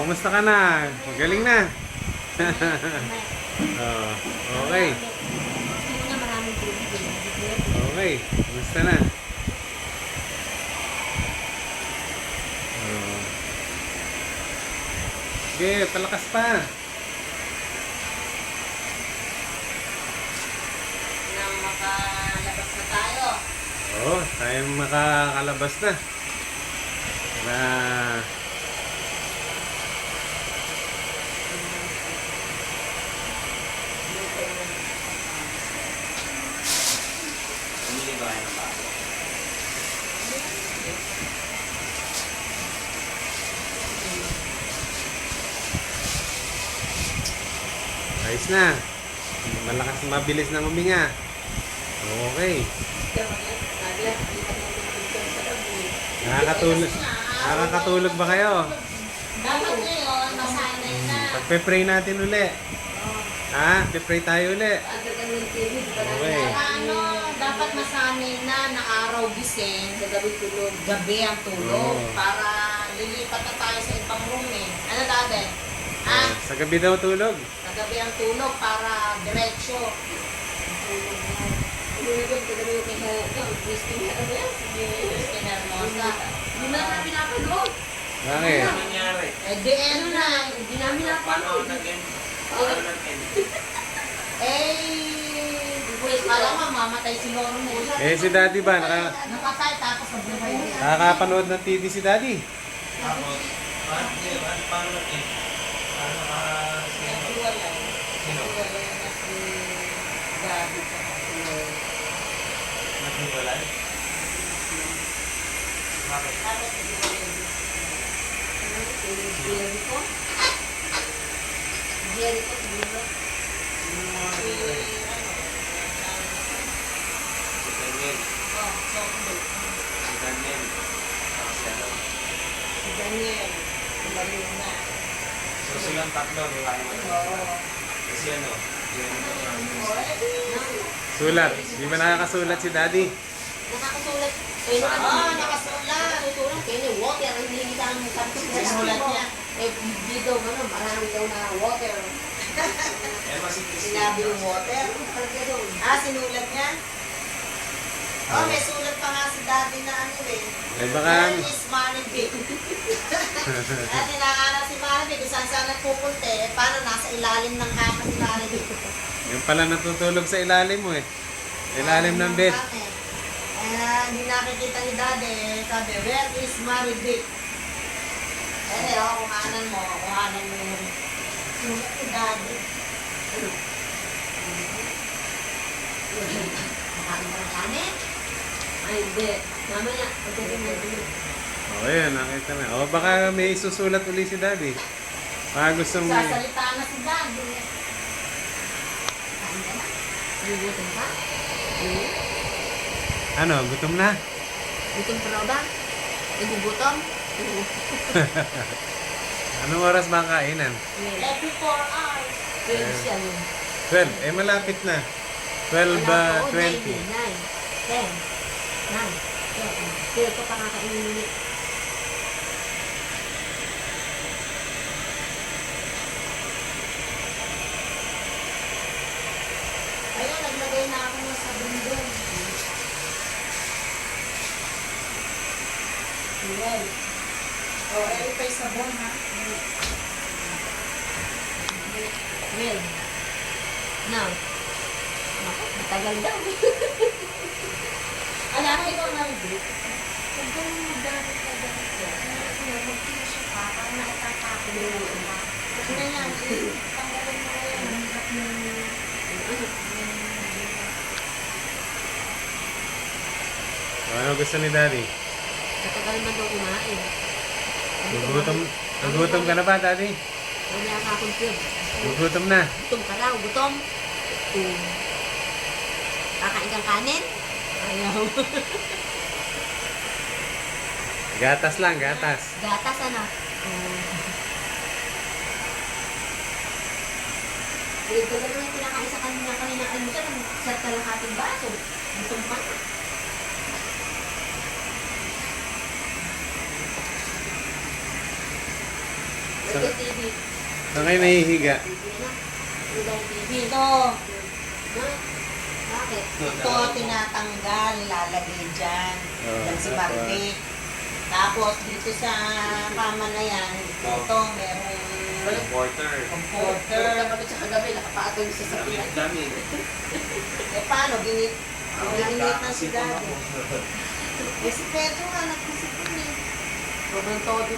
Kumusta ka na? Magaling na. Oh, okay. Sino na maraming tubig eh. Okay. Kumusta na? Oh. Sige, palakas pa. Nang makalabas na tayo. Oo, tayo makakalabas na. Na Bumili ba kayo ng bago? ayos na. Malakas, mabilis na huminga. Okay. Nakakatulog. Nakakatulog ba kayo? Dapat ngayon, masanay na. Pagpe-pray natin uli. Ha? Pe-pray tayo uli. Okay. Ano, dapat masanay na na araw gising, sa gabi tulog. Gabi ang tulog. Oo. Para lilipat na tayo sa ibang room eh. Ano dati? Ah, Sa gabi daw tulog. sa gabi ang tulog para diretsyo. Christine Hermosa. Hindi na namin napanood. Bakit? Ano nangyari? Eh, di ano na, hindi namin Paano napanood. nag-end? Paano nag-end? Kala mo, mamatay si Loro Mula. Eh, si Daddy ba? Napatay tapos nabuhay na. Nakakapanood ng TV si Daddy. Tapos, paano nag-end? Paano Naghiwalay. Sino? Naghiwalay na si Gabi sa Loro. naghiwalay? Bakit? Tapos naghiwalay din. Ano? Si Jericho? Jericho siguro? Si ano? Si Daniel. Oh, Sokbel. Si Daniel. Tapos ano? Si Daniel. Si Baluna. So silang tatlo, di ba? Oo. Kasi ano? Oh, eh di. Sulat. Di ba nakakasulat si Daddy? Nakakasulat. Nakasulat. Tutulong. Kaya water. Hindi ka ang sulat niya. Eh, di daw, marami daw na water. Eh, masikis. Sinabi yung water. Sinulat niya? Oh, may sulat pa nga si Daddy na ano eh. Eh, baka... Where is Maribig? At tinakala si Maribig kung saan saan nagpupunte. Eh, paano nasa ilalim ng kama si Maribig? Yung pala natutulog sa ilalim mo eh. Ilalim ng bed. Hindi nakikita ni Daddy. Sabi, where is Maribig? Kuhanan mo yung sulat ni Daddy. Nakakain ka ng kanin? Ay, hindi. Mamaya, pagdating mo. O, yan. Nakita na. O, baka may isusulat uli si Daddy. Baka gusto mo... Sasalita na si Daddy. Kain ka na? Gugutom ka? Ano, gutom na? Gutom ka raw ba? Nagugutom? Anong oras ba ang kainan? Every 4 hours. 12 siya yun. 12. Eh, malapit na. 12, 20. 9, 10, 9, 10. 12 pa kakainin ulit. Ayun, naglagay na ako ng sabon doon. Well. Ito yung sabon ha. Well. Now. Matagal daw. Alam mo, ikaw nalibig. Kung gano'n magdamit ka ganito, mag-finish ka, parang nakatapako mo yung iba. Kasi na yan, tanggalin mo ngayon, mahirap Ano gusto ni Daddy? Katagal man daw kumain. Nagutom ka na ba, Daddy? Wala ka akong food. Nagutom na. Gutom ka raw, gutom. Kakain kang kanin? Ayaw. Gatas lang, gatas. Gatas ano? Ito na naman pinakain sa kanina almusal. Sa kalahating baso. Gutom pa na. Sige, TV. Saan kayo nahihiga? Dito. Ha? Bakit? Ito, tinatanggal, lalagay dyan. Yan si Barbie. Tapos, dito sa kama na yan, ito, merong Comforter. comforter. Kapag sa kagabi, nakapatong sa sakyan. Damit. Eh, paano? Ginit na si Daddy. Eh, si Pedro nga, nagkasipon eh. Sobrang todo na